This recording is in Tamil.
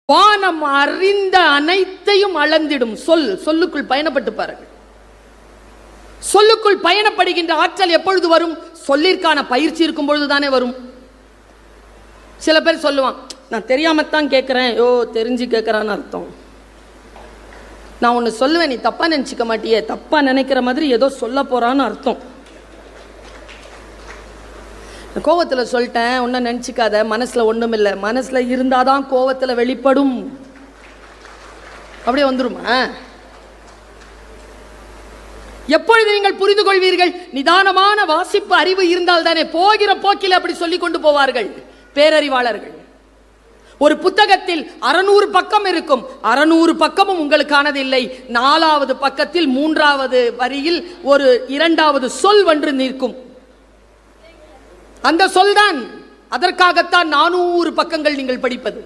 வானம் அறிந்த அனைத்தையும் அளந்திடும் சொல். சொல்லுக்குள் பயணப்பட்டு பாருங்கள். சொல்லுக்குள் பயணப்படுகின்ற ஆற்றல் எப்பொழுது வரும்? சொல்லிற்கான பயிற்சி இருக்கும் பொழுதுதானே வரும். சில பேர் சொல்லுவான், நான் தெரியாமத்தான் கேட்கிறேன். தெரிஞ்சு கேட்கிறான்னு அர்த்தம். நான் ஒன்று சொல்லுவேன், நீ தப்பா நினைச்சுக்க மாட்டியே. தப்பா நினைக்கிற மாதிரி ஏதோ சொல்ல போறான்னு அர்த்தம். கோவத்தில் சொல்லிட்டேன், ஒன்னும் நினைச்சுக்காத, மனசுல ஒண்ணும் இல்லை. மனசுல இருந்தாதான் கோவத்தில் வெளிப்படும். அப்படியே வந்துருமா? எப்பொழுது நீங்கள் புரிந்து கொள்வீர்கள்? நிதானமான வாசிப்பு அறிவு இருந்தால் தானே. போகிற போக்கில் அப்படி சொல்லிக் கொண்டு போவார்கள் பேரறிவாளர்கள். ஒரு புத்தகத்தில் 600 பக்கம் இருக்கும். 600 பக்கமும் உங்களுக்கானது இல்லை. 4வது பக்கத்தில் 3வது வரியில் ஒரு 2வது சொல் ஒன்று நிற்கும். அந்த சொல்தான். அதற்காகத்தான் 400 பக்கங்கள் நீங்கள் படிப்பது.